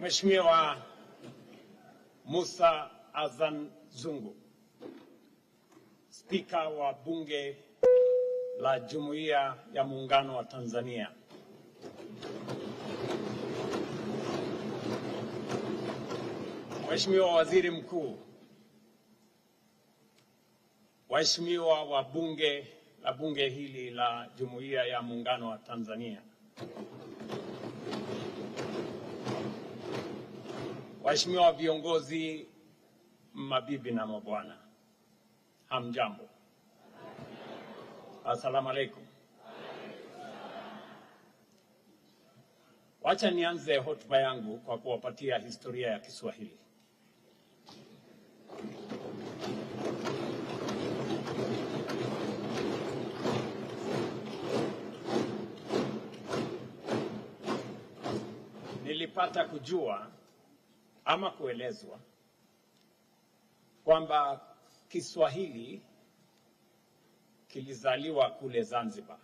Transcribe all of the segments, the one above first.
Mheshimiwa Musa Azan Zungu, Spika wa Bunge la Jumuiya ya Muungano wa Tanzania. Mheshimiwa Waziri Mkuu, waheshimiwa wa bunge hili la Jumuiya ya Muungano wa Tanzania, waheshimiwa viongozi, mabibi na mabwana, hamjambo. Asalamu alaykum. Wacha nianze hotuba yangu kwa kuwapatia historia ya Kiswahili. Nilipata kujua ama kuelezwa kwamba Kiswahili kilizaliwa kule Zanzibar.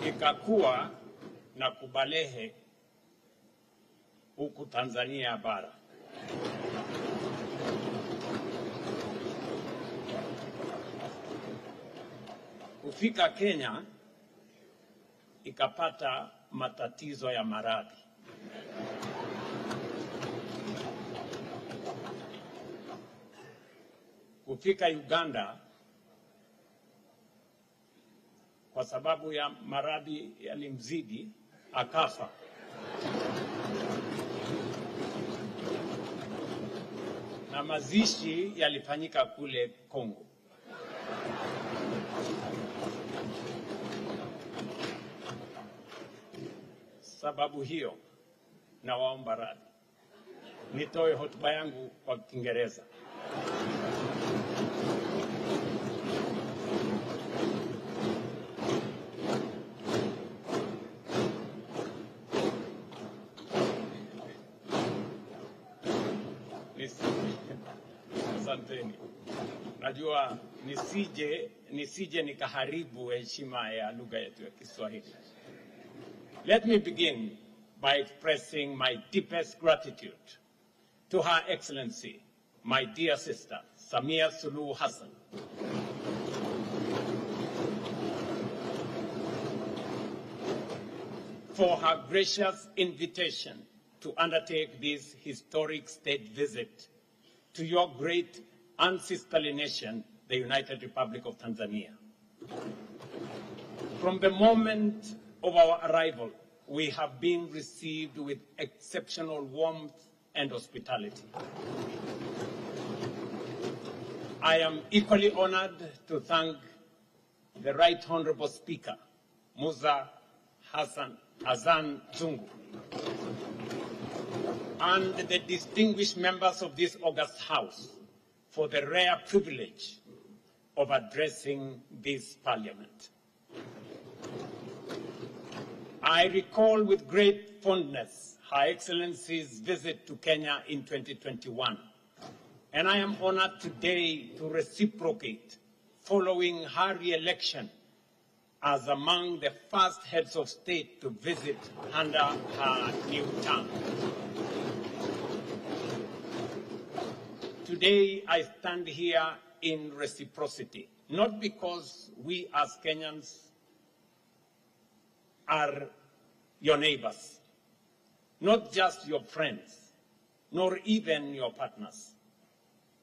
Ikakuwa na kubalehe huku Tanzania bara. Kufika Kenya ikapata matatizo ya maradhi. Kufika Uganda kwa sababu ya maradhi yalimzidi akafa. Na mazishi yalifanyika kule Kongo. Sababu hiyo na waomba radhi nitoe hotuba yangu kwa Kiingereza. Asanteni. Najua nisije nikaharibu heshima ya lugha yetu ya Kiswahili. Let me begin by expressing my deepest gratitude to Her Excellency, my dear sister, Samia Suluhu Hassan, for her gracious invitation to undertake this historic state visit to your great and sisterly nation, the United Republic of Tanzania. From the moment of our arrival, we have been received with exceptional warmth and hospitality. I am equally honored to thank the Right Honorable Speaker, Musa Azan Zungu, and the distinguished members of this august House for the rare privilege of addressing this Parliament. I recall with great fondness Her Excellency's visit to Kenya in 2021, and I am honored today to reciprocate following her re-election as among the first heads of state to visit under her new term. Today, I stand here in reciprocity, not because we as Kenyans are your neighbors, not just your friends, nor even your partners.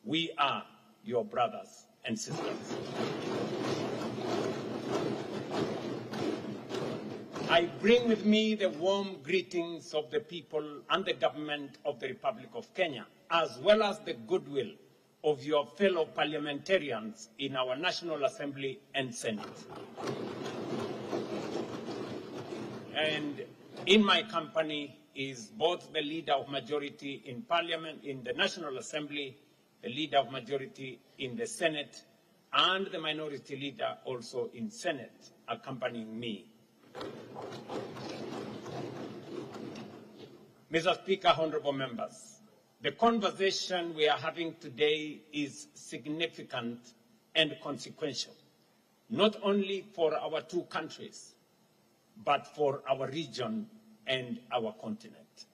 We are your brothers and sisters. I bring with me the warm greetings of the people and the government of the Republic of Kenya, as well as the goodwill of your fellow parliamentarians in our National Assembly and Senate. And in my company is both the Leader of Majority in Parliament, in the National Assembly, the Leader of Majority in the Senate, and the Minority Leader also in Senate, accompanying me. Mr. Speaker, honorable members, the conversation we are having today is significant and consequential not only for our two countries, but for our region and our continent.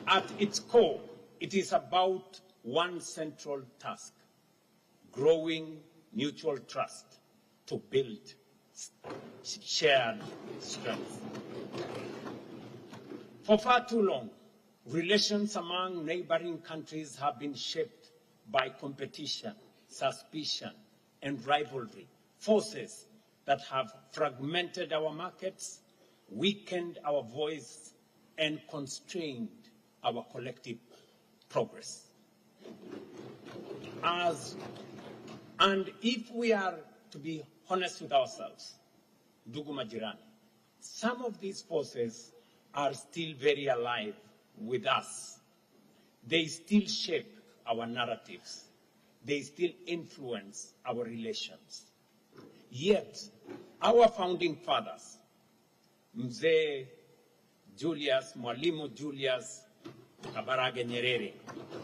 At its core, it is about one central task: growing mutual trust to build shared strength. For far too long, relations among neighboring countries have been shaped by competition, suspicion, and rivalry, forces that have fragmented our markets, weakened our voice, and constrained our collective progress. And if we are to be honest with ourselves, ndugu majirani, some of these forces are still very alive with us. They still shape our narratives. They still influence our relations. Yet, our founding fathers, Mzee Mwalimu Julius Kabarage Nyerere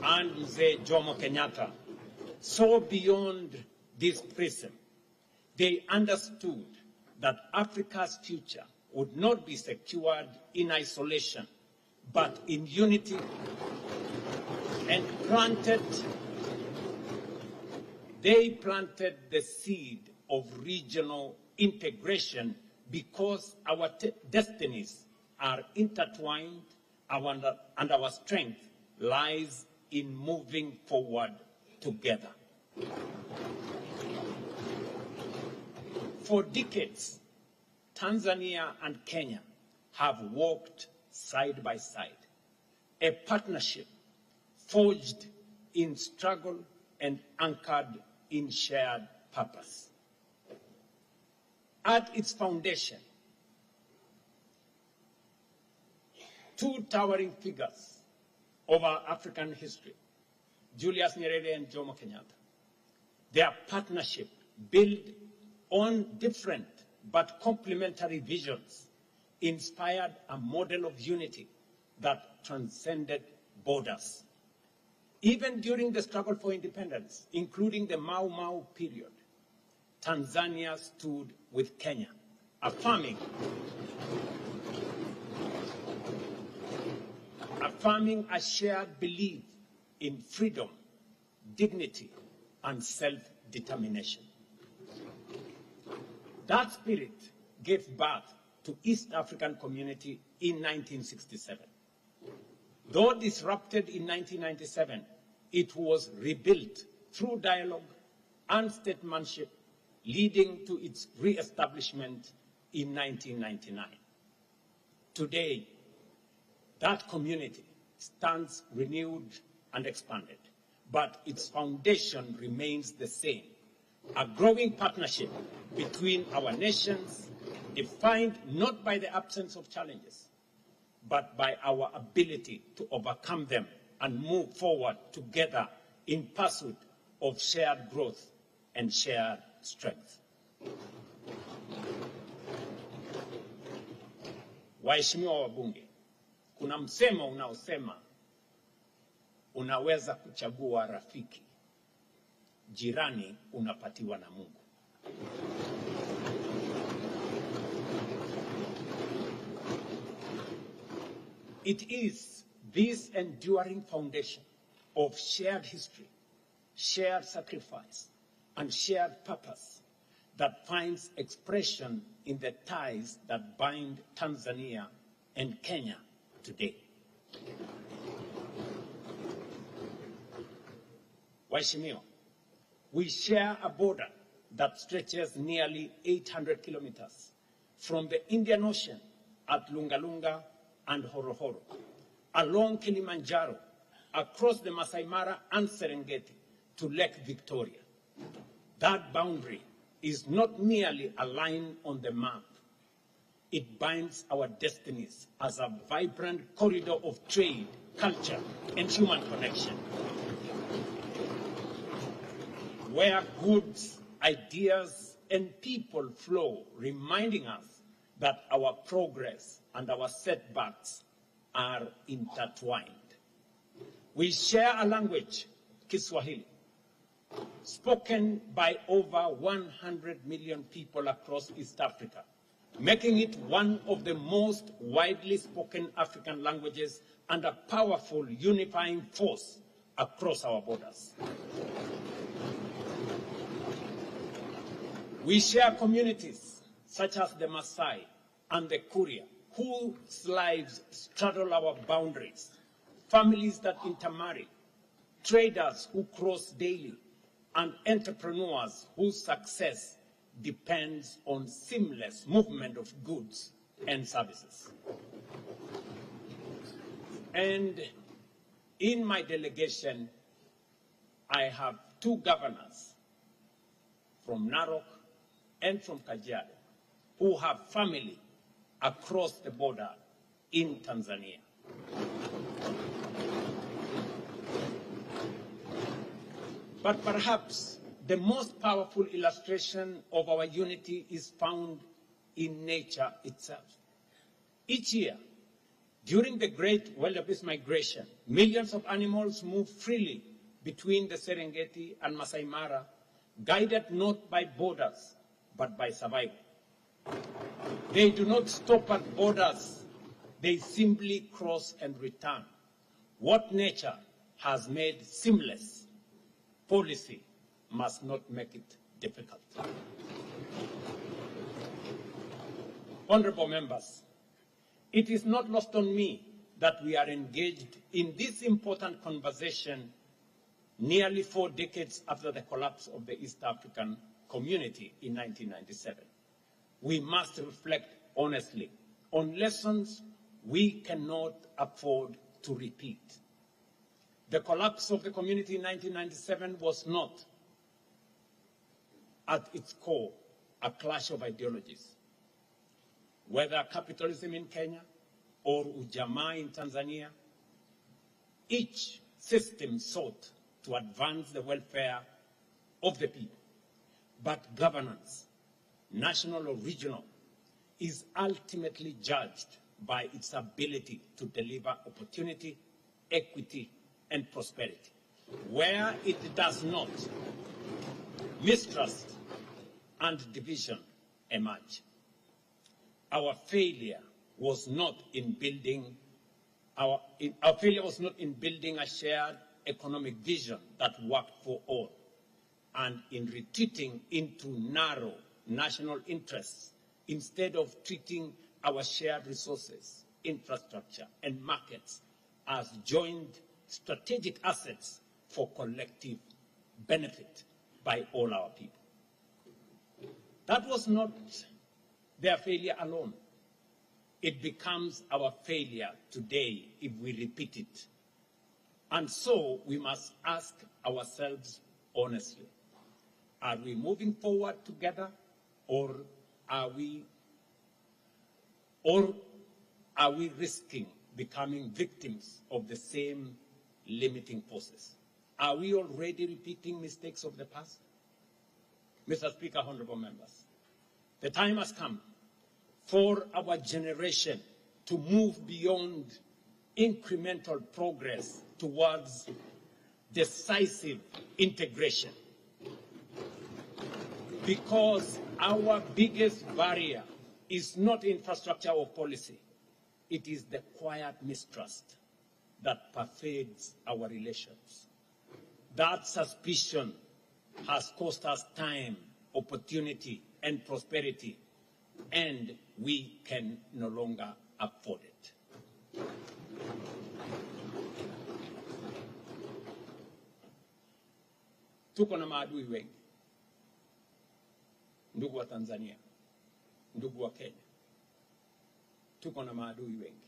and Mzee Jomo Kenyatta, saw beyond this prism. They understood that Africa's future would not be secured in isolation, but in unity, and they planted the seed of regional integration because our destinies are intertwined, and our strength lies in moving forward together. For decades, Tanzania and Kenya have walked side by side, a partnership forged in struggle and anchored in shared purpose. At its foundation, two towering figures of our African history, Julius Nyerere and Jomo Kenyatta. Their partnership, built on different but complementary visions, inspired a model of unity that transcended borders. Even during the struggle for independence, including the Mau Mau period, Tanzania stood with Kenya, affirming a shared belief in freedom, dignity, and self-determination. That spirit gave birth to East African Community in 1967. Though disrupted in 1997, it was rebuilt through dialogue and statesmanship, leading to its re-establishment in 1999. Today, that community stands renewed and expanded, but its foundation remains the same: a growing partnership between our nations, defined not by the absence of challenges, but by our ability to overcome them and move forward together in pursuit of shared growth and shared strength. Waheshimiwa wabunge, kuna msemo unaosema unaweza kuchagua rafiki, jirani unapatiwa na Mungu. It is this enduring foundation of shared history, shared sacrifice, and shared purpose that finds expression in the ties that bind Tanzania and Kenya today. Waheshimiwa, we share a border that stretches nearly 800 kilometers from the Indian Ocean at Lungalunga and Horohoro, along Kilimanjaro, across the Masai Mara and Serengeti to Lake Victoria. That boundary is not merely a line on the map. It binds our destinies as a vibrant corridor of trade, culture, and human connection, where goods, ideas, and people flow, reminding us that our progress and our setbacks are intertwined. We share a language, Kiswahili, spoken by over 100 million people across East Africa, making it one of the most widely spoken African languages and a powerful unifying force across our borders. We share communities such as the Maasai and the Kuria, whose lives straddle our boundaries, families that intermarry, traders who cross daily, and entrepreneurs whose success depends on seamless movement of goods and services. And in my delegation, I have two governors from Narok and from Kajiado who have family across the border in Tanzania. But perhaps the most powerful illustration of our unity is found in nature itself. Each year, during the Great Wildebeest Migration, millions of animals move freely between the Serengeti and Masai Mara, guided not by borders, but by survival. They do not stop at borders. They simply cross and return. What nature has made seamless, policy must not make it difficult. Honorable members, it is not lost on me that we are engaged in this important conversation nearly 4 decades after the collapse of the East African community in 1997. We must reflect honestly on lessons we cannot afford to repeat. The collapse of the community in 1997 was not, at its core, a clash of ideologies. Whether capitalism in Kenya or Ujamaa in Tanzania, each system sought to advance the welfare of the people. But governance, national or regional, is ultimately judged by its ability to deliver opportunity, equity, and prosperity. Where it does not, mistrust and division emerge. Our failure was not in building a shared economic vision that worked for all, and in retreating into narrow national interests instead of treating our shared resources, infrastructure, and markets as joint strategic assets for collective benefit by all our people. That was not their failure alone. It becomes our failure today if we repeat it. And so we must ask ourselves honestly, are we moving forward together, or are we risking becoming victims of the same limiting forces? Are we already repeating mistakes of the past? Mr. Speaker, honorable members, the time has come for our generation to move beyond incremental progress towards decisive integration. Because our biggest barrier is not infrastructure or policy. It is the quiet mistrust that pervades our relations. That suspicion has cost us time, opportunity, and prosperity, and we can no longer afford it. Tuko na maadui wengi, ndugu wa Tanzania, ndugu wa Kenya. Tuko na maadui wengi.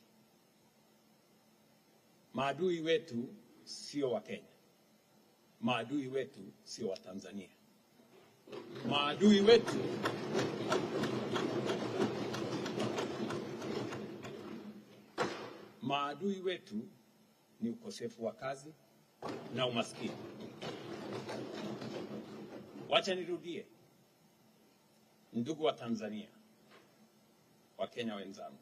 Maadui wetu sio wa Kenya. Maadui wetu sio wa Tanzania. Maadui wetu ni ukosefu wa kazi na umaskini. Wacha nirudie. Ndugu wa Tanzania, wa Kenya wenzangu,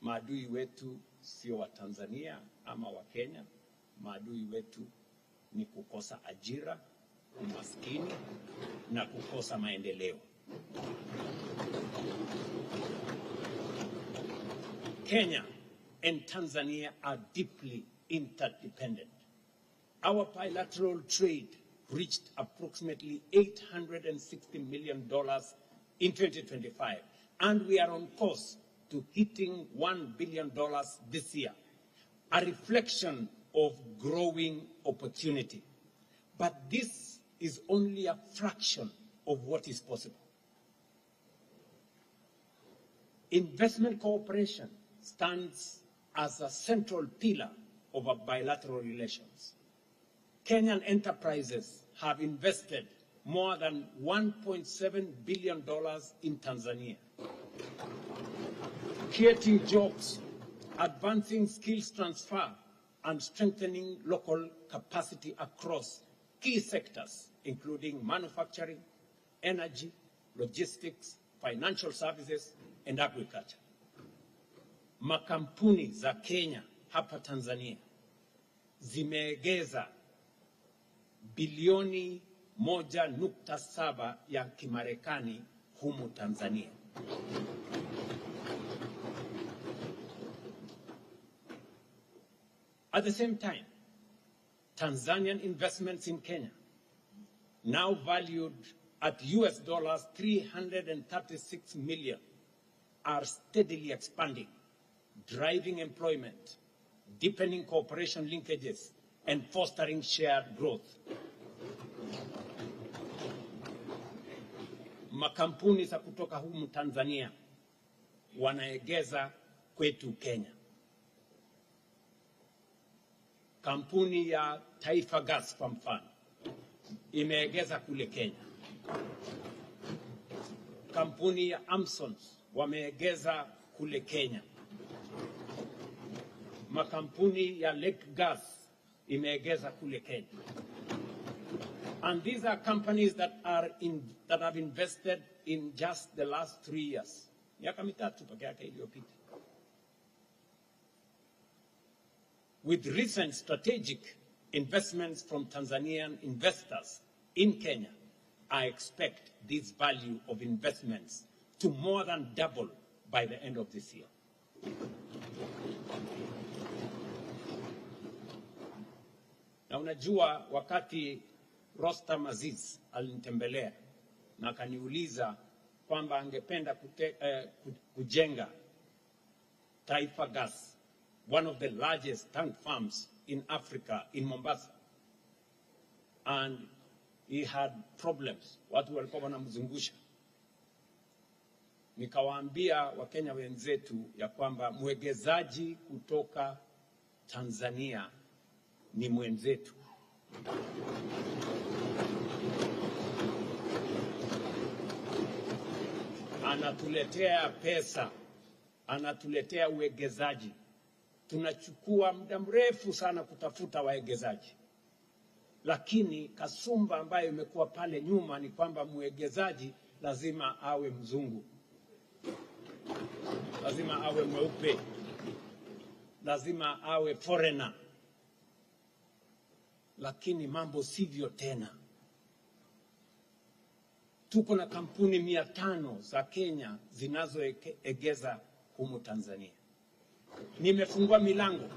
maadui wetu sio wa Tanzania ama wa Kenya. Maadui wetu ni kukosa ajira, umaskini na kukosa maendeleo. Kenya and Tanzania are deeply interdependent. Our bilateral trade reached approximately $860 million in 2025, and we are on course to hitting $1 billion this year, a reflection of growing opportunity. But this is only a fraction of what is possible. Investment cooperation stands as a central pillar of our bilateral relations. Kenyan enterprises have invested more than $1.7 billion in Tanzania, creating jobs, advancing skills transfer, and strengthening local capacity across key sectors, including manufacturing, energy, logistics, financial services, and agriculture. Makampuni za Kenya hapa Tanzania zimeegeza bilioni 1.7 ya Kimarekani humu Tanzania. At the same time, Tanzanian investments in Kenya, now valued at $336 million, are steadily expanding, driving employment, deepening cooperation linkages, and fostering shared growth. Makampuni za kutoka humu Tanzania wanaegeza kwetu Kenya. Kampuni ya Taifa Gas kwa mfano imeegeza kule Kenya. Kampuni ya Amsons wameegeza kule Kenya. Makampuni ya Lake Gas imeegeza kule Kenya. And these are companies that have invested in just the last 3 years. Miaka mitatu peke yake iliyopita. With recent strategic investments from Tanzanian investors in Kenya, I expect this value of investments to more than double by the end of this year. Na unajua wakati Rostam Aziz alinitembelea na akaniuliza kwamba angependa kujenga Taifa Gas, one of the largest tank farms in Africa, in Mombasa. And he had problems. Watu walikuwa wanamzungusha. Nikawaambia Wakenya wenzetu ya kwamba mwegezaji kutoka Tanzania ni mwenzetu. Anatuletea pesa, anatuletea uwegezaji. Tunachukua muda mrefu sana kutafuta waegezaji. Lakini kasumba ambayo imekuwa pale nyuma ni kwamba mwegezaji lazima awe mzungu. Lazima awe mweupe. Lazima awe foreigner. Lakini mambo sivyo tena. Tuko na kampuni 500 za Kenya zinazoegeza humu Tanzania. Nimefungua milango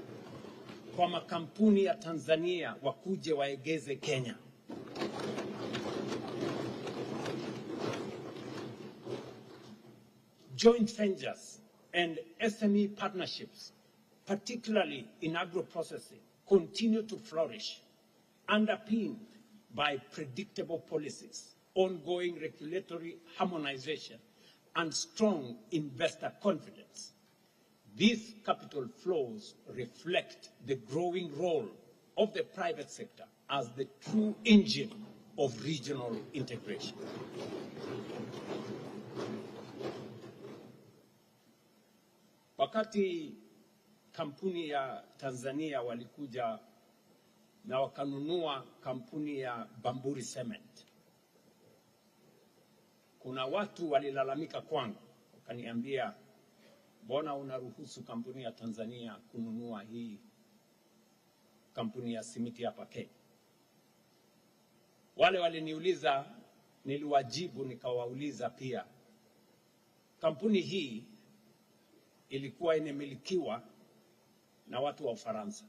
kwa makampuni ya Tanzania wakuje waegeze Kenya. Joint ventures and SME partnerships, particularly in agro-processing, continue to flourish, underpinned by predictable policies, ongoing regulatory harmonization, and strong investor confidence. These capital flows reflect the growing role of the private sector as the true engine of regional integration. Wakati kampuni ya Tanzania walikuja na wakanunua kampuni ya Bamburi Cement, kuna watu walilalamika kwangu, wakaniambia, mbona unaruhusu kampuni ya Tanzania kununua hii kampuni ya simiti hapa Kenya? Wale waliniuliza, niliwajibu nikawauliza pia. Kampuni hii ilikuwa inamilikiwa na watu wa Ufaransa.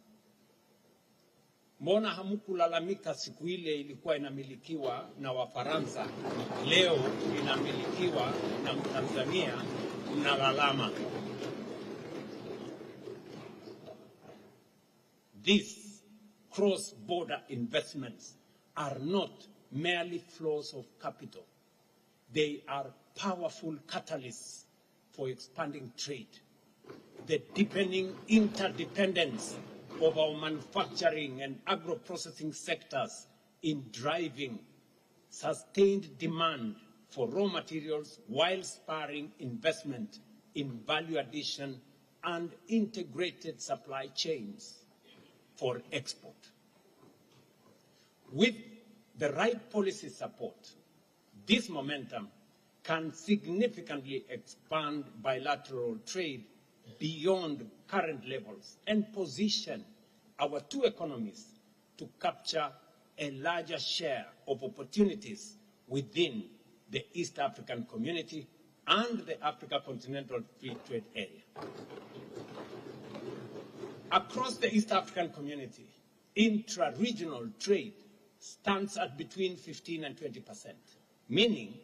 Mbona hamkulalamika siku ile ilikuwa inamilikiwa na Wafaransa, leo inamilikiwa na Mtanzania, mnalalama? These cross-border investments are not merely flows of capital. They are powerful catalysts for expanding trade, the deepening interdependence of our manufacturing and agro-processing sectors in driving sustained demand for raw materials while spurring investment in value addition and integrated supply chains for export. With the right policy support, this momentum can significantly expand bilateral trade beyond current levels and position our two economies to capture a larger share of opportunities within the East African community and the Africa Continental Free Trade Area. Across the East African community, intra-regional trade stands at between 15 and 20%, meaning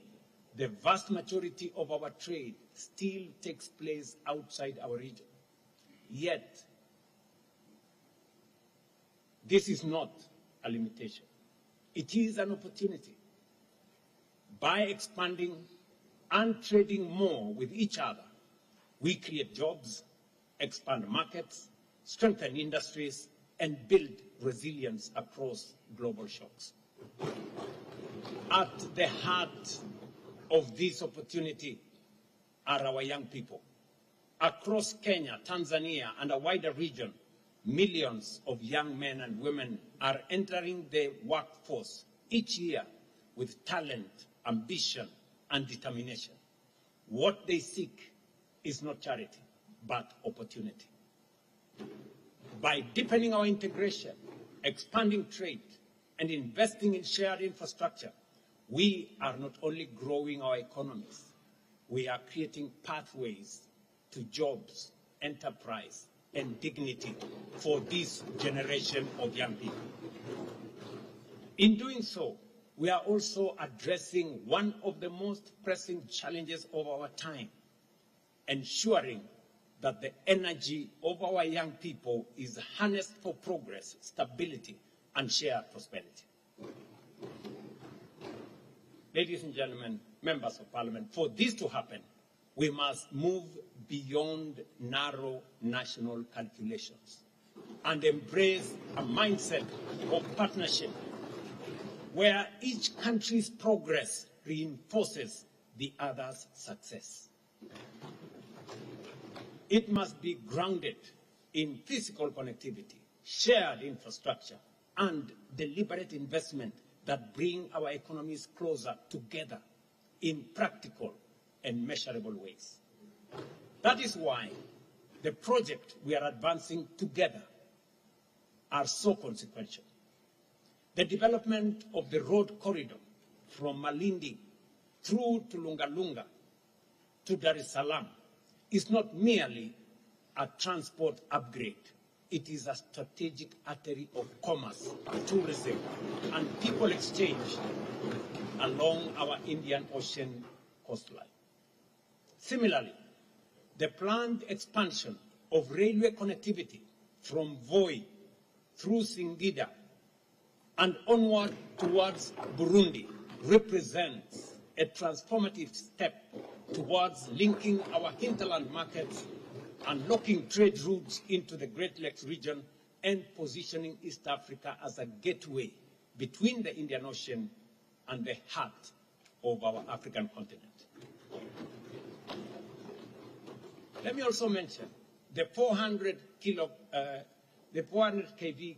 the vast majority of our trade still takes place outside our region. Yet, this is not a limitation. It is an opportunity. By expanding and trading more with each other, we create jobs, expand markets, strengthen industries, and build resilience across global shocks. At the heart of this opportunity are our young people. Across Kenya, Tanzania, and a wider region, millions of young men and women are entering the workforce each year with talent, ambition, and determination. What they seek is not charity, but opportunity. By deepening our integration, expanding trade, and investing in shared infrastructure, we are not only growing our economies, we are creating pathways to jobs, enterprise, and dignity for this generation of young people. In doing so, we are also addressing one of the most pressing challenges of our time, ensuring that the energy of our young people is harnessed for progress, stability, and shared prosperity. Ladies and gentlemen, members of parliament, for this to happen, we must move beyond narrow national calculations and embrace a mindset of partnership where each country's progress reinforces the other's success. It must be grounded in physical connectivity, shared infrastructure, and deliberate investment that bring our economies closer together in practical and measurable ways. That is why the project we are advancing together are so consequential. The development of the road corridor from Malindi through to Lungalunga to Dar es Salaam is not merely a transport upgrade. It is a strategic artery of commerce, tourism, and people exchange along our Indian Ocean coastline. Similarly, the planned expansion of railway connectivity from Voi through Singida and onward towards Burundi represents a transformative step towards linking our hinterland markets, unlocking trade routes into the Great Lakes region, and positioning East Africa as a gateway between the Indian Ocean and the heart of our African continent. Let me also mention the 400 kV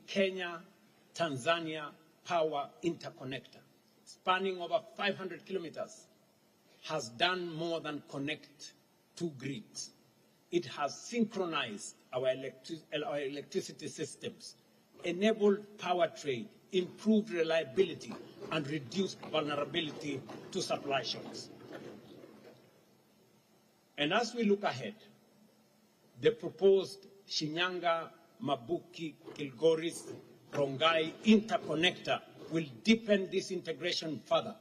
Kenya Tanzania power interconnector, spanning over 500 kilometers, has done more than connect two grids. It has synchronized our electricity systems, enabled power trade, improved reliability, and reduced vulnerability to supply shocks. And as we look ahead, the proposed Shinyanga, Mabuki, Kilgoris, Rongai interconnector will deepen this integration further.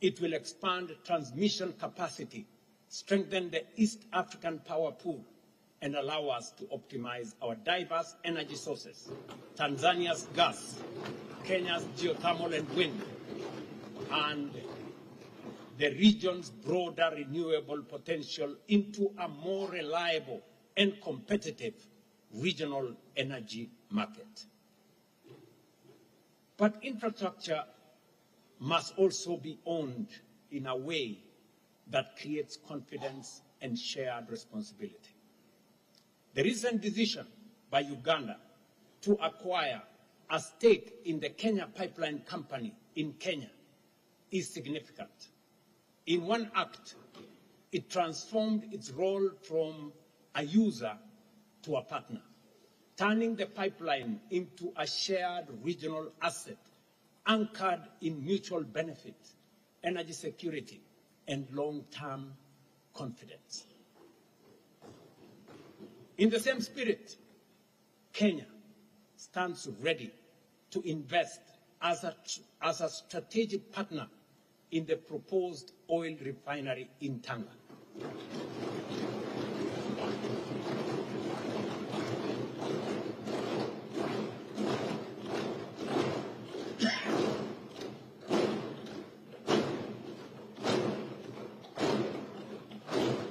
It will expand transmission capacity, strengthen the East African power pool, and allow us to optimize our diverse energy sources, Tanzania's gas, Kenya's geothermal and wind, and the region's broader renewable potential into a more reliable and competitive regional energy market. But infrastructure must also be owned in a way that creates confidence and shared responsibility. The recent decision by Uganda to acquire a stake in the Kenya Pipeline Company in Kenya is significant. In one act, it transformed its role from a user to a partner, turning the pipeline into a shared regional asset anchored in mutual benefit, energy security, and long-term confidence. In the same spirit, Kenya stands ready to invest as a strategic partner in the proposed oil refinery in Tanga.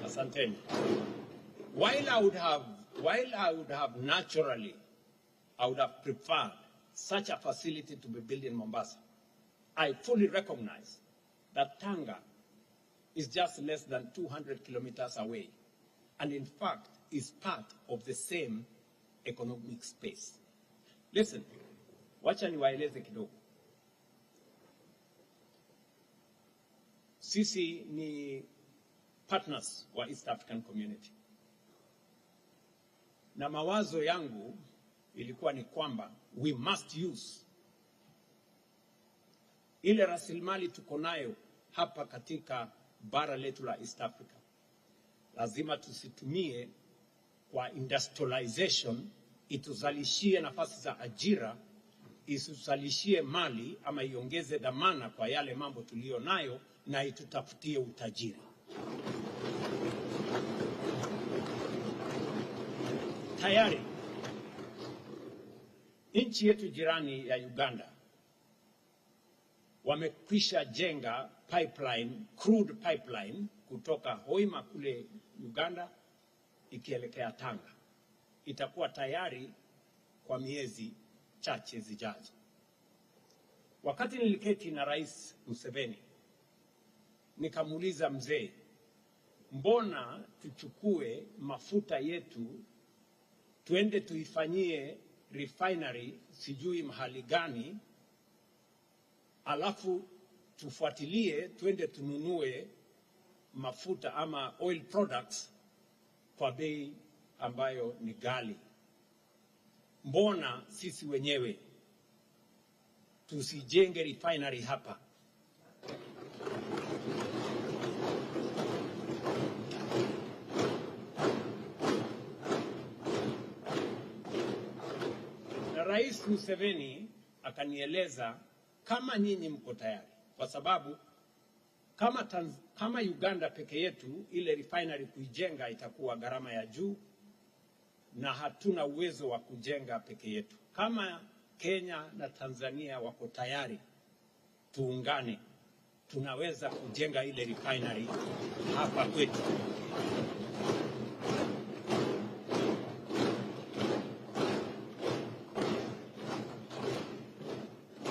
Asante. While I would have naturally, I would have preferred such a facility to be built in Mombasa, I fully recognize that Tanga is just less than 200 kilometers away, and in fact is part of the same economic space. Listen, wacha niwaeleze kidogo. Sisi ni partners wa East African Community. Na mawazo yangu ilikuwa ni kwamba we must use ile rasilimali tuko nayo hapa katika bara letu la East Africa. Lazima tusitumie kwa industrialization, ituzalishie nafasi za ajira, isuzalishie mali ama iongeze dhamana kwa yale mambo tulio nayo na itutafutie utajiri. Tayari nchi yetu jirani ya Uganda wamekwisha jenga pipeline, crude pipeline kutoka Hoima kule Uganda ikielekea Tanga. Itakuwa tayari kwa miezi chache zijazo. Wakati niliketi na Rais Museveni, nikamuuliza mzee, mbona tuchukue mafuta yetu tuende tuifanyie refinery sijui mahali gani, alafu tufuatilie tuende tununue mafuta ama oil products kwa bei ambayo ni ghali? Mbona sisi wenyewe tusijenge refinery hapa? Na Rais Museveni akanieleza kama nyinyi mko tayari, kwa sababu kama Uganda peke yetu ile refinery kuijenga itakuwa gharama ya juu na hatuna uwezo wa kujenga peke yetu. Kama Kenya na Tanzania wako tayari, tuungane, tunaweza kujenga ile refinery hapa kwetu.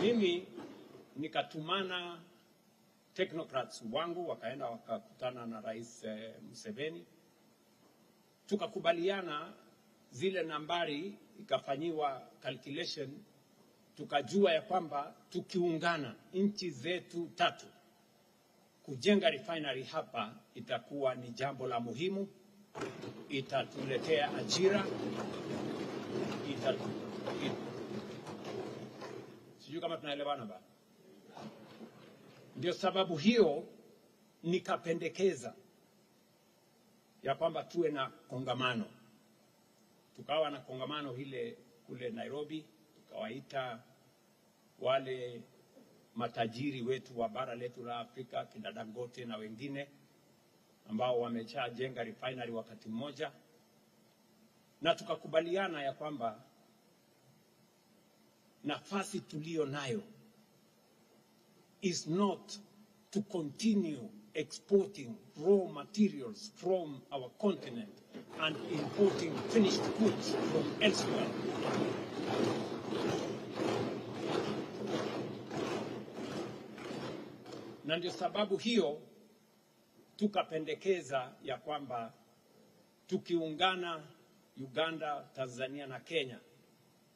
Mimi nikatumana technocrats wangu wakaenda wakakutana na Rais Museveni, tukakubaliana zile nambari, ikafanyiwa calculation, tukajua ya kwamba tukiungana nchi zetu tatu kujenga refinery hapa itakuwa ni jambo la muhimu, itatuletea ajira, kama tunaelewana ba. Ndio sababu hiyo nikapendekeza ya kwamba tuwe na kongamano. Tukawa na kongamano hile kule Nairobi, tukawaita wale matajiri wetu wa bara letu la Afrika, kina Dangote na wengine ambao wameshajenga refinery wakati mmoja, na tukakubaliana ya kwamba nafasi tulio nayo is not to continue exporting raw materials from our continent and importing finished goods from elsewhere. Na ndio sababu hiyo tukapendekeza ya kwamba tukiungana Uganda, Tanzania na Kenya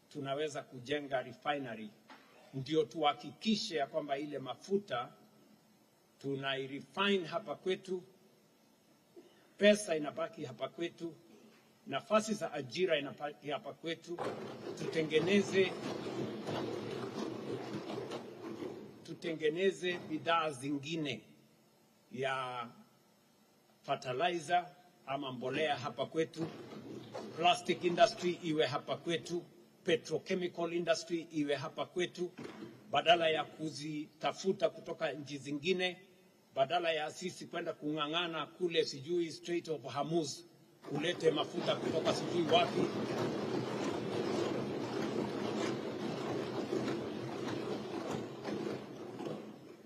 tunaweza kujenga refinery, ndio tuhakikishe ya kwamba ile mafuta tunairefine hapa kwetu, pesa inabaki hapa kwetu, nafasi za ajira inabaki hapa kwetu, tutengeneze bidhaa zingine ya fertilizer ama mbolea hapa kwetu, plastic industry iwe hapa kwetu, petrochemical industry iwe hapa kwetu, badala ya kuzitafuta kutoka nchi zingine, badala ya sisi kwenda kung'ang'ana kule sijui Strait of Hormuz kulete mafuta kutoka sijui wapi.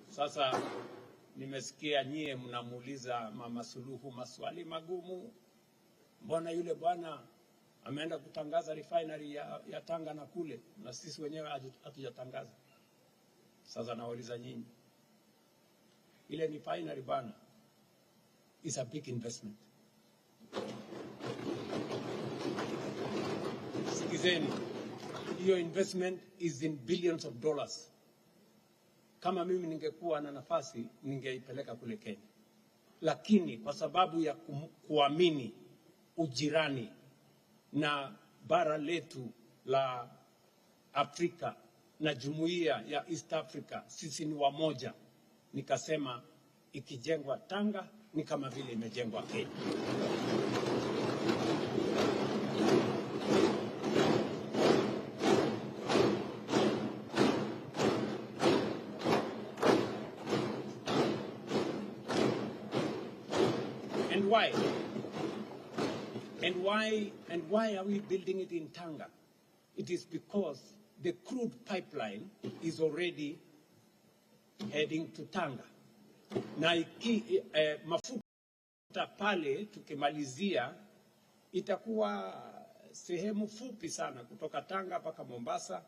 Sasa nimesikia nyie mnamuuliza Mama Suluhu maswali magumu. Mbona yule bwana ameenda kutangaza refinery ya Tanga na kule, na sisi wenyewe hatujatangaza? Sasa nauliza nyinyi, ile refinery bwana is a big investment. Sikizeni, hiyo investment is in billions of dollars. Kama mimi ningekuwa na nafasi ningeipeleka kule Kenya, lakini kwa sababu ya kuamini ujirani na bara letu la Afrika na jumuiya ya East Africa, sisi ni wamoja, nikasema ikijengwa Tanga ni kama vile imejengwa Kenya. And why? And why are we building it in Tanga? It is because the crude pipeline is already heading to Tanga. Na mafuta pale tukimalizia itakuwa sehemu fupi sana kutoka Tanga mpaka Mombasa.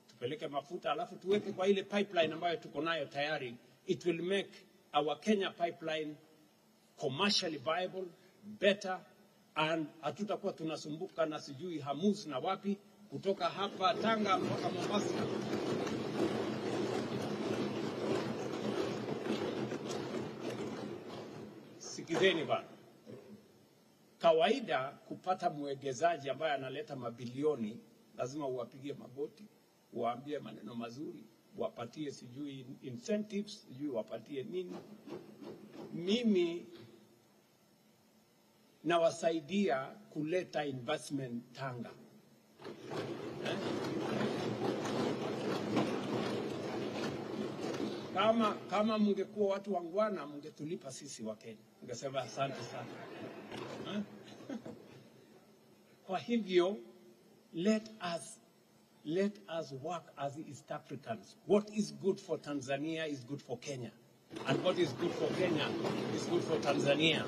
Tupeleke mafuta alafu tuweke kwa ile pipeline ambayo tuko nayo tayari. It will make our Kenya pipeline commercially viable, better, and hatutakuwa tunasumbuka na sijui Hormuz na wapi kutoka hapa Tanga mpaka Mombasa. Sikizeni bana, kawaida kupata mwegezaji ambaye analeta mabilioni lazima uwapigie magoti, uwaambie maneno mazuri, wapatie sijui incentives, sijui wapatie nini. Mimi nawasaidia kuleta investment Tanga. Kama mungekuwa watu wangwana, mungetulipa sisi wa Kenya, mungesema asante sana. Kwa hivyo let us work as East Africans. What is good for Tanzania is good for Kenya, and what is good for Kenya is good for Tanzania.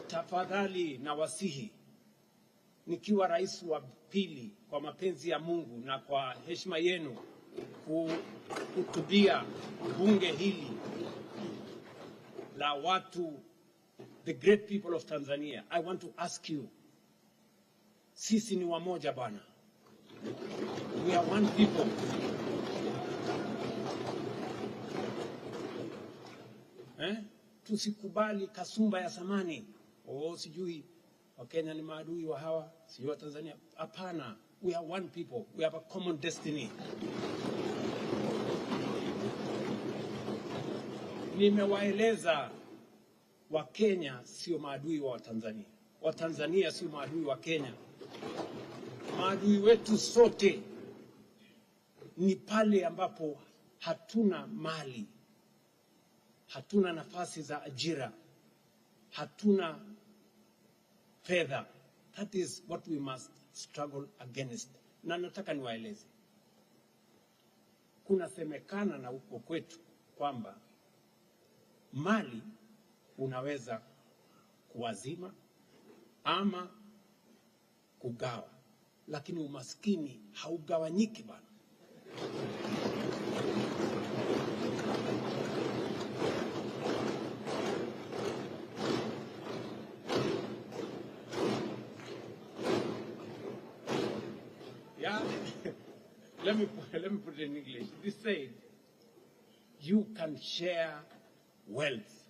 Tafadhali na wasihi, nikiwa rais wa pili, kwa mapenzi ya Mungu na kwa heshima yenu, kuhutubia bunge hili la watu, the great people of Tanzania, I want to ask you, sisi ni wamoja bwana. We are one people. Tusikubali kasumba ya samani. Sijui Wakenya ni maadui wa hawa, sio wa Tanzania. Hapana, we are one people. We have a common destiny. Nimewaeleza Wakenya sio maadui wa Tanzania. Watanzania sio maadui wa Kenya. Maadui wetu sote ni pale ambapo hatuna mali, hatuna nafasi za ajira, hatuna fedha. That is what we must struggle against. Na nataka niwaeleze, kuna semekana na huko kwetu kwamba mali unaweza kuwazima ama kugawa, lakini umaskini haugawanyiki bana. Yeah, let me put it in English. This said, you can share wealth,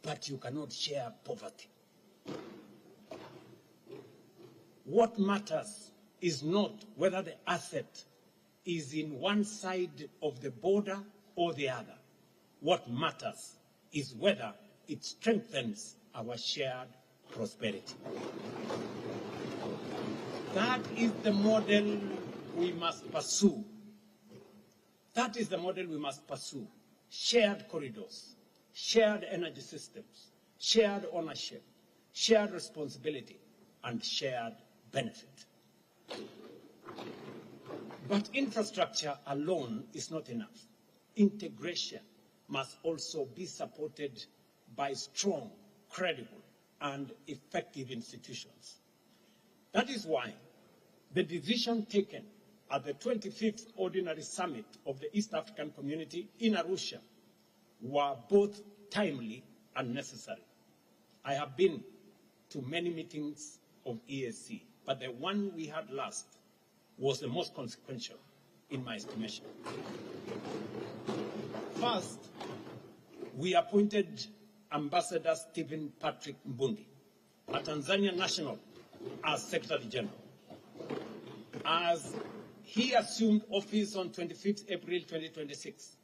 but you cannot share poverty. What matters is not whether the asset is in one side of the border or the other. What matters is whether it strengthens our shared prosperity. That is the model we must pursue. That is the model we must pursue. Shared corridors, shared energy systems, shared ownership, shared responsibility, and shared benefit. But infrastructure alone is not enough. Integration must also be supported by strong, credible, and effective institutions. That is why the decision taken at the 25th Ordinary Summit of the East African Community in Arusha were both timely and necessary. I have been to many meetings of EAC, but the one we had last was the most consequential in my estimation. First, we appointed Ambassador Stephen Patrick Mbundi, a Tanzanian national, as Secretary General. As he assumed office on 25th April 2026,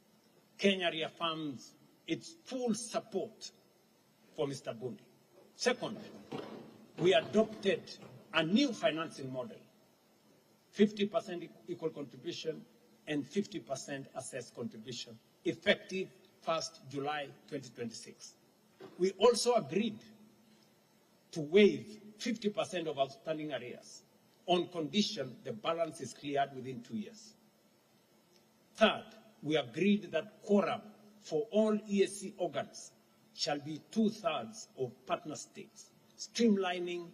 Kenya reaffirms its full support for Mr. Mbundi. Second, we adopted a new financing model, 50% equal contribution and 50% assessed contribution, effective 1st July 2026. We also agreed to waive 50% of outstanding arrears on condition the balance is cleared within 2 years. Third, we agreed that quorum for all EAC organs shall be 2/3 of partner states, streamlining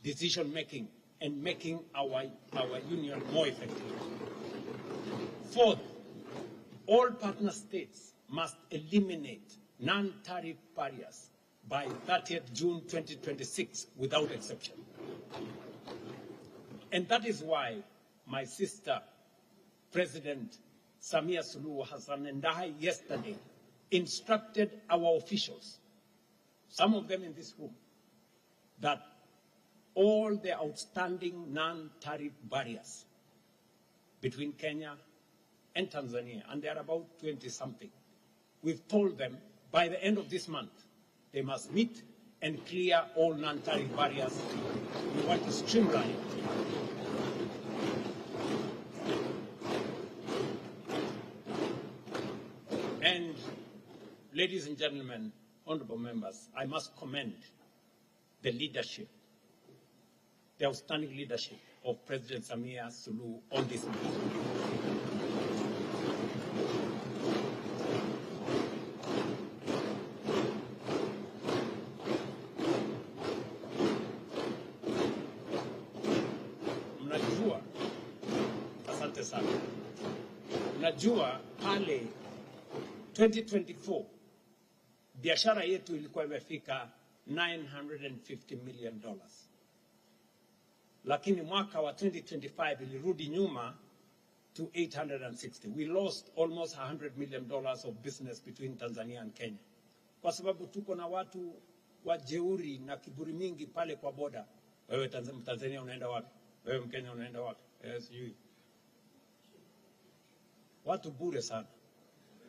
decision-making and making our union more effective. Fourth, all partner states must eliminate non-tariff barriers by 30th June 2026 without exception. And that is why my sister, President Samia Suluhu Hassan, and I yesterday instructed our officials, some of them in this room, that all the outstanding non-tariff barriers between Kenya and Tanzania, and there are about 20-something, we've told them by the end of this month, they must meet and clear all non-tariff barriers. We want to streamline it. And ladies and gentlemen, honorable members, I must commend the leadership, the outstanding leadership of President Samia Suluhu on this matter. Mnajua pale 2024 biashara yetu ilikuwa imefika $950 million. Lakini mwaka wa 2025 ilirudi nyuma to 860. We lost almost $100 million of business between Tanzania and Kenya. Kwa sababu tuko na watu wajeuri na kiburi mingi pale kwa boda. Wewe Tanzania unaenda wapi? Wewe Mkenya unaenda wapi? Sijui. Watu bure sana.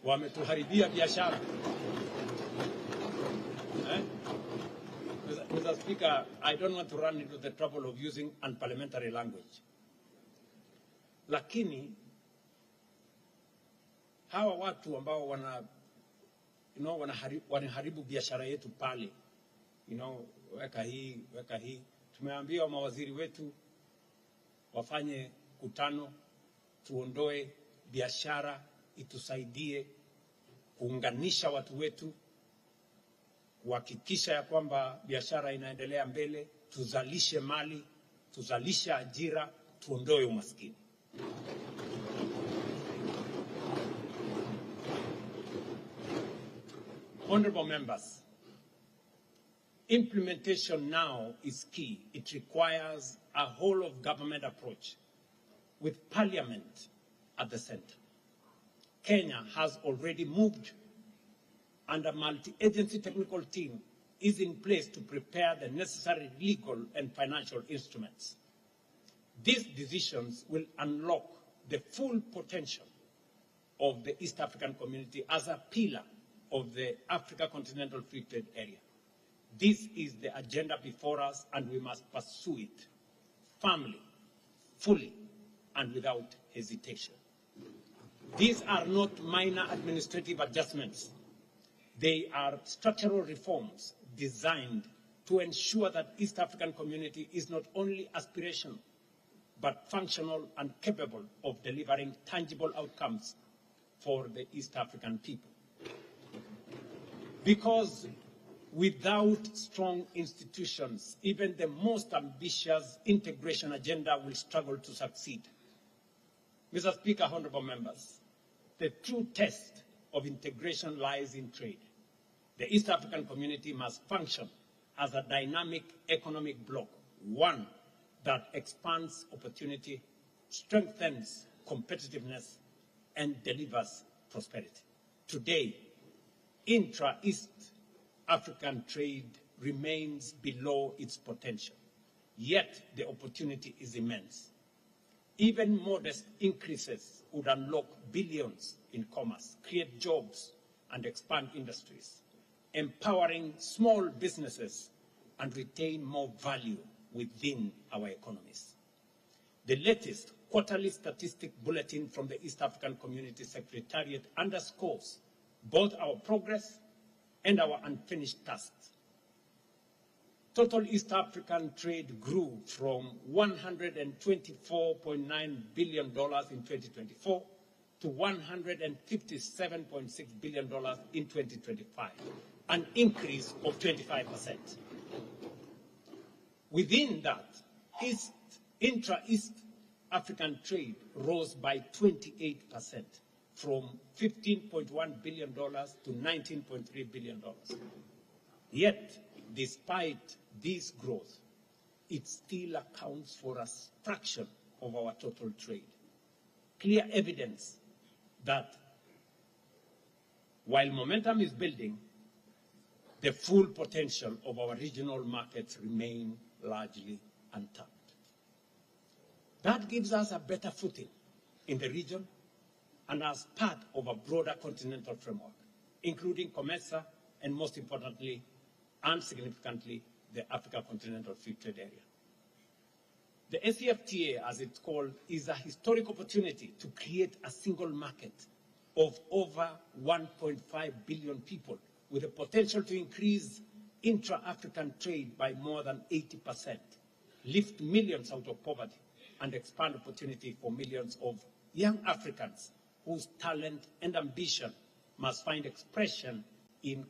Wametuharibia biashara. Mr. Speaker, I don't want to run into the trouble of using unparliamentary language. Lakini hawa watu ambao wanaharibu biashara yetu pale, weka hii, tumeambiwa mawaziri wetu wafanye kutano, tuondoe biashara, itusaidie kuunganisha watu wetu, kuhakikisha ya kwamba biashara inaendelea mbele, tuzalishe mali, tuzalishe ajira, tuondoe umaskini. Honorable members, implementation now is key. It requires a whole of government approach with Parliament at the center. Kenya has already moved, and a multi-agency technical team is in place to prepare the necessary legal and financial instruments. These decisions will unlock the full potential of the East African community as a pillar of the Africa Continental Free Trade Area. This is the agenda before us, and we must pursue it firmly, fully, and without hesitation. These are not minor administrative adjustments. They are structural reforms designed to ensure that East African community is not only aspirational, but functional and capable of delivering tangible outcomes for the East African people. Because without strong institutions, even the most ambitious integration agenda will struggle to succeed. Mr. Speaker, honorable members, the true test of integration lies in trade. The East African community must function as a dynamic economic bloc, one that expands opportunity, strengthens competitiveness, and delivers prosperity. Today, intra-East African trade remains below its potential, yet the opportunity is immense. Even modest increases would unlock billions in commerce, create jobs, and expand industries, empowering small businesses and retain more value within our economies. The latest quarterly statistic bulletin from the East African Community Secretariat underscores both our progress and our unfinished tasks. Total East African trade grew from $124.9 billion in 2024 to $157.6 billion in 2025, an increase of 25%. Within that, intra-East African trade rose by 28%, from $15.1 billion to $19.3 billion. Yet, despite this growth, it still accounts for a fraction of our total trade. Clear evidence that while momentum is building, the full potential of our regional markets remain largely untapped. That gives us a better footing in the region and as part of a broader continental framework, including COMESA and, most importantly and significantly, the Africa Continental Free Trade Area. The ACFTA, as it's called, is a historic opportunity to create a single market of over 1.5 billion people, with the potential to increase intra-African trade by more than 80%, lift millions out of poverty, and expand opportunity for millions of young Africans whose talent and ambition must find expression in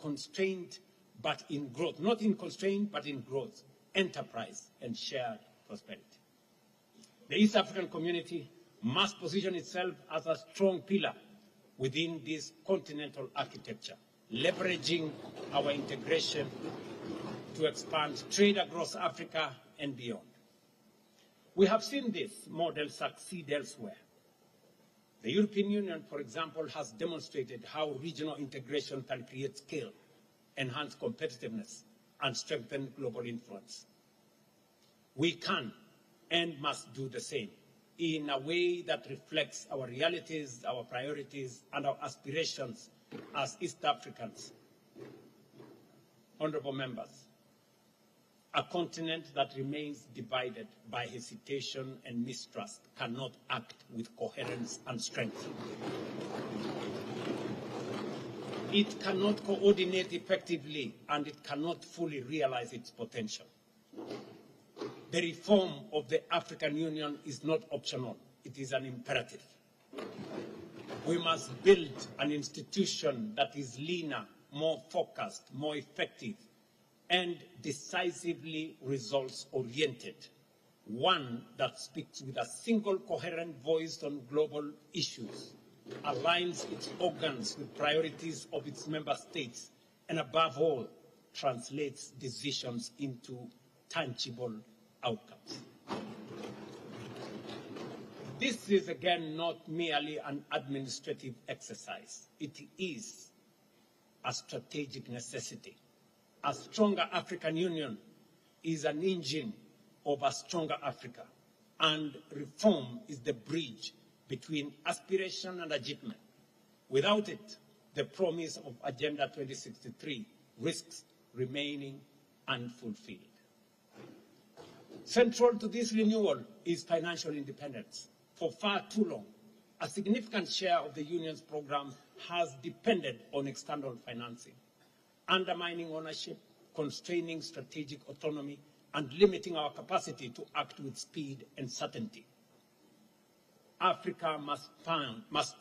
constraint but in growth, not in constraint but in growth, enterprise, and shared prosperity. The East African community must position itself as a strong pillar within this continental architecture, leveraging our integration to expand trade across Africa and beyond. We have seen this model succeed elsewhere. The European Union, for example, has demonstrated how regional integration can create scale, enhance competitiveness, and strengthen global influence. We can and must do the same in a way that reflects our realities, our priorities, and our aspirations as East Africans. Honorable members, a continent that remains divided by hesitation and mistrust cannot act with coherence and strength. It cannot coordinate effectively, and it cannot fully realize its potential. The reform of the African Union is not optional, it is an imperative. We must build an institution that is leaner, more focused, more effective, and decisively results-oriented. One that speaks with a single coherent voice on global issues, aligns its organs with priorities of its member states, and above all, translates decisions into tangible outcomes. This is, again, not merely an administrative exercise. It is a strategic necessity. A stronger African Union is an engine of a stronger Africa, and reform is the bridge between aspiration and achievement. Without it, the promise of Agenda 2063 risks remaining unfulfilled. Central to this renewal is financial independence. For far too long, a significant share of the Union's program has depended on external financing, undermining ownership, constraining strategic autonomy, and limiting our capacity to act with speed and certainty. Africa must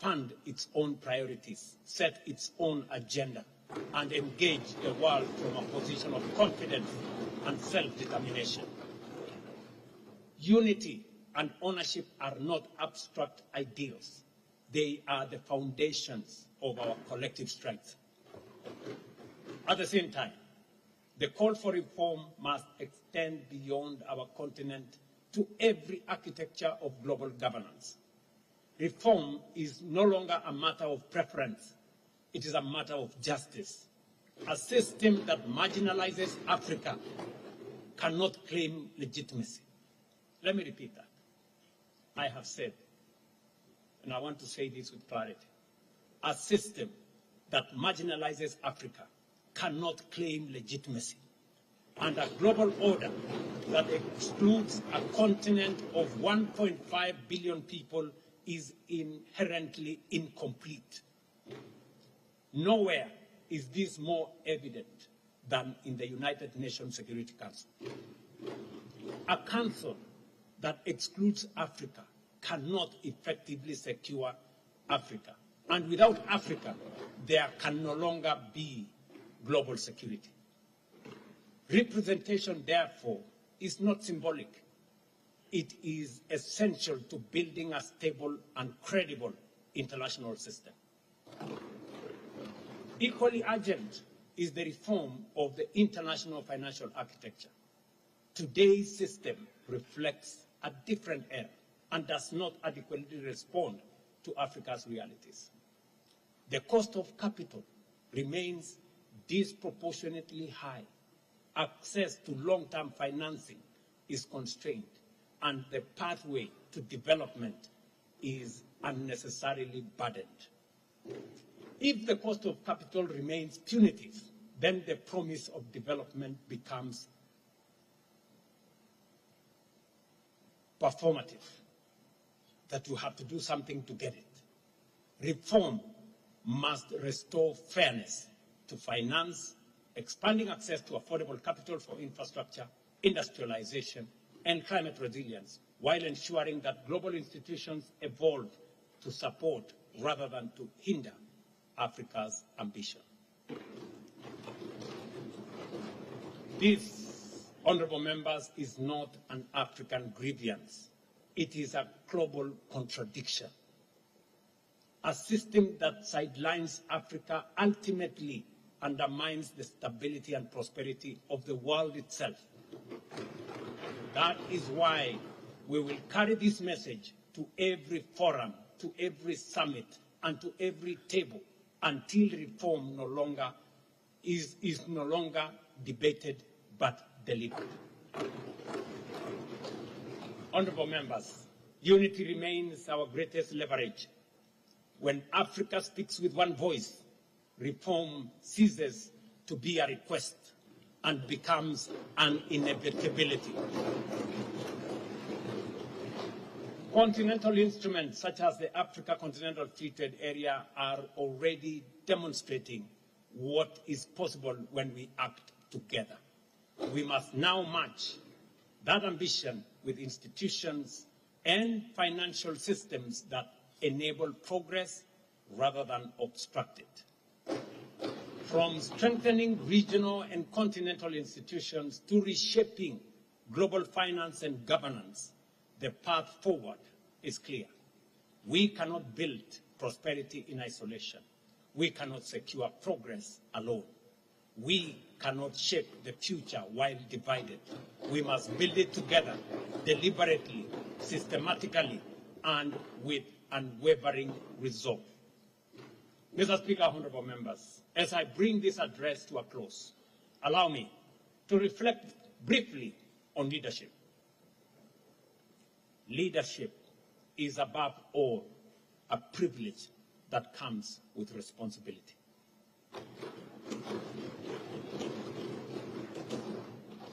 fund its own priorities, set its own agenda, and engage the world from a position of confidence and self-determination. Unity and ownership are not abstract ideals. They are the foundations of our collective strength. At the same time, the call for reform must extend beyond our continent to every architecture of global governance. Reform is no longer a matter of preference. It is a matter of justice. A system that marginalizes Africa cannot claim legitimacy. Let me repeat that. I have said, and I want to say this with clarity, a system that marginalizes Africa cannot claim legitimacy. And a global order that excludes a continent of 1.5 billion people is inherently incomplete. Nowhere is this more evident than in the United Nations Security Council. A council that excludes Africa cannot effectively secure Africa. And without Africa, there can no longer be global security. Representation, therefore, is not symbolic. It is essential to building a stable and credible international system. Equally urgent is the reform of the international financial architecture. Today's system reflects a different era and does not adequately respond to Africa's realities. The cost of capital remains disproportionately high. Access to long-term financing is constrained, and the pathway to development is unnecessarily burdened. If the cost of capital remains punitive, then the promise of development becomes performative, that you have to do something to get it. Reform must restore fairness to finance, expanding access to affordable capital for infrastructure, industrialization, and climate resilience, while ensuring that global institutions evolve to support rather than to hinder Africa's ambition. This, honorable members, is not an African grievance. It is a global contradiction. A system that sidelines Africa ultimately undermines the stability and prosperity of the world itself. That is why we will carry this message to every forum, to every summit, and to every table until reform is no longer debated but delivered. Honorable members, unity remains our greatest leverage. When Africa speaks with one voice, reform ceases to be a request and becomes an inevitability. Continental instruments such as the Africa Continental Free Trade Area are already demonstrating what is possible when we act together. We must now match that ambition with institutions and financial systems that enable progress rather than obstruct it. From strengthening regional and continental institutions to reshaping global finance and governance, the path forward is clear. We cannot build prosperity in isolation. We cannot secure progress alone. We cannot shape the future while divided. We must build it together, deliberately, systematically, and with unwavering resolve. Mr. Speaker, honorable members, as I bring this address to a close, allow me to reflect briefly on leadership. Leadership is above all a privilege that comes with responsibility.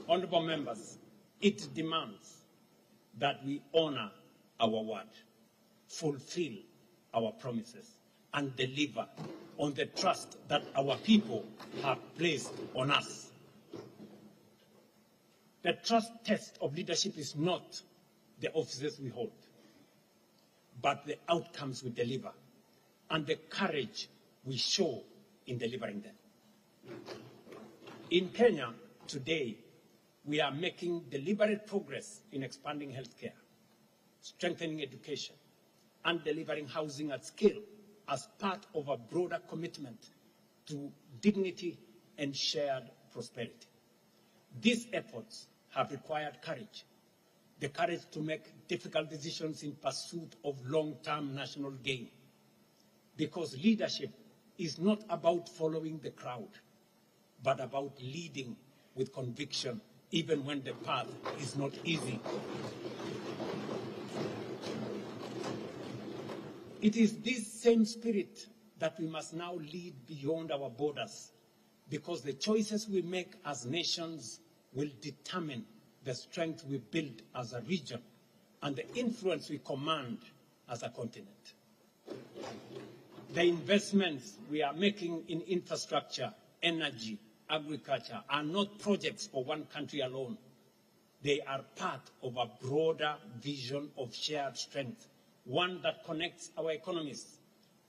Honorable members, it demands that we honor our word, fulfill our promises, and deliver on the trust that our people have placed on us. The trust test of leadership is not the offices we hold, but the outcomes we deliver and the courage we show in delivering them. In Kenya today, we are making deliberate progress in expanding healthcare, strengthening education, and delivering housing at scale as part of a broader commitment to dignity and shared prosperity. These efforts have required courage, the courage to make difficult decisions in pursuit of long-term national gain, because leadership is not about following the crowd, but about leading with conviction, even when the path is not easy. It is this same spirit that we must now lead beyond our borders, because the choices we make as nations will determine the strength we build as a region and the influence we command as a continent. The investments we are making in infrastructure, energy, agriculture are not projects for one country alone. They are part of a broader vision of shared strength, one that connects our economies,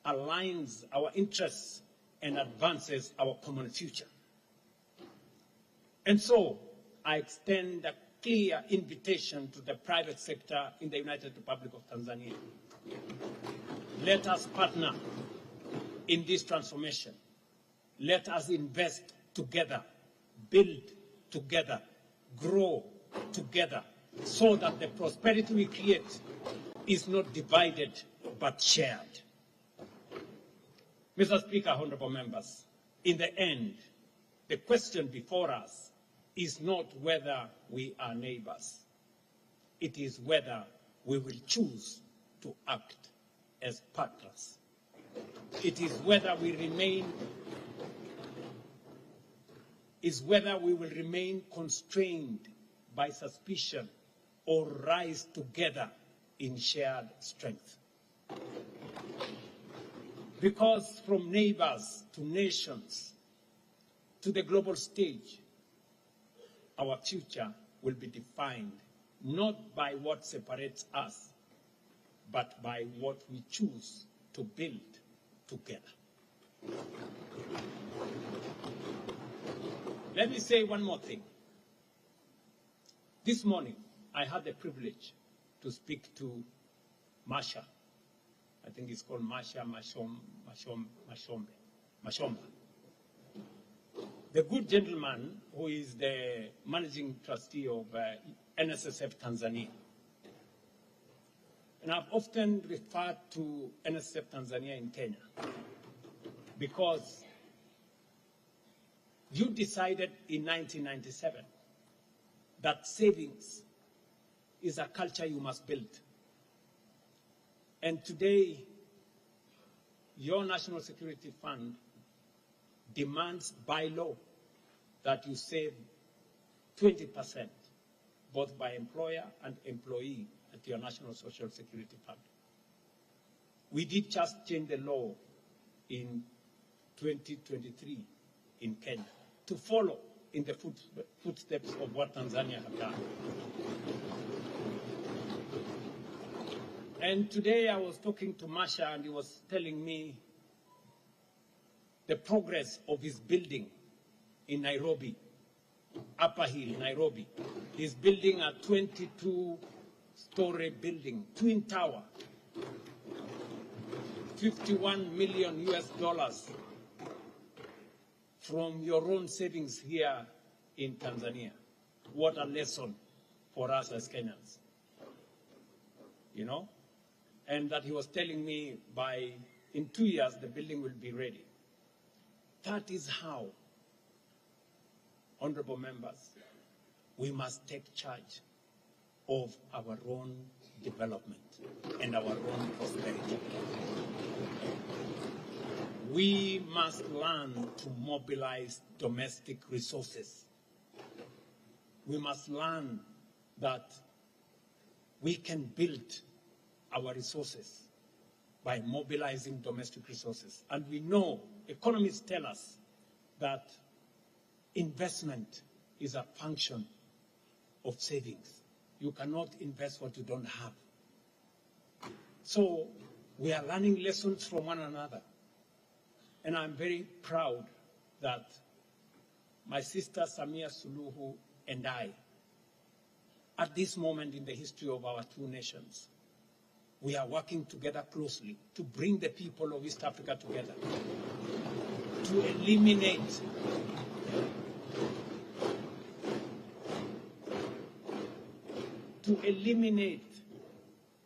aligns our interests, and advances our common future. And so, I extend a clear invitation to the private sector in the United Republic of Tanzania. Let us partner in this transformation. Let us invest together, build together, grow together, so that the prosperity we create is not divided but shared. Mr. Speaker, honorable members, in the end, the question before us is not whether we are neighbors. It is whether we will choose to act as partners. It is whether we will remain constrained by suspicion or rise together in shared strength. Because from neighbors to nations to the global stage, our future will be defined not by what separates us, but by what we choose to build together. Let me say one more thing. This morning, I had the privilege to speak to Masha. I think it's called Masha Mashomba. The good gentleman who is the managing trustee of NSSF Tanzania. And I've often referred to NSSF Tanzania in Kenya because you decided in 1997 that savings is a culture you must build. And today, your National Security Fund demands by law that you save 20%, both by employer and employee, at your National Social Security Fund. We did just change the law in 2023 in Kenya to follow in the footsteps of what Tanzania have done. And today I was talking to Masha, and he was telling me the progress of his building in Nairobi, Upper Hill, Nairobi. He's building a 22-story building, twin tower, $51 million from your own savings here in Tanzania. What a lesson for us as Kenyans, you know? And that he was telling me in 2 years, the building will be ready. That is how, honorable members, we must take charge of our own development and our own prosperity. We must learn to mobilize domestic resources. We must learn that we can build our resources by mobilizing domestic resources. And we know, economists tell us, that investment is a function of savings. You cannot invest what you don't have. So we are learning lessons from one another. And I'm very proud that my sister Samia Suluhu and I, at this moment in the history of our two nations, we are working together closely to bring the people of East Africa together, to eliminate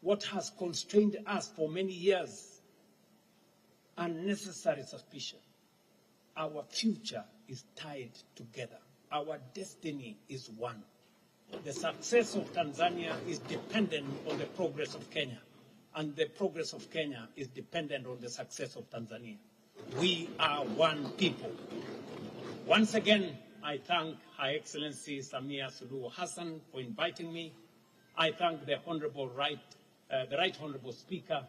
what has constrained us for many years, unnecessary suspicion. Our future is tied together. Our destiny is one. The success of Tanzania is dependent on the progress of Kenya, and the progress of Kenya is dependent on the success of Tanzania. We are one people. Once again, I thank Her Excellency Samia Suluhu Hassan for inviting me. I thank the Right Honorable Speaker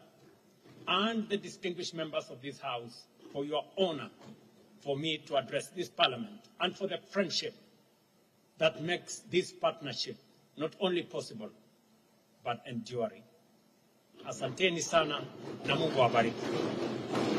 and the distinguished members of this House for your honor for me to address this Parliament, and for the friendship that makes this partnership not only possible, but enduring. Asanteni sana na Mungu awabariki.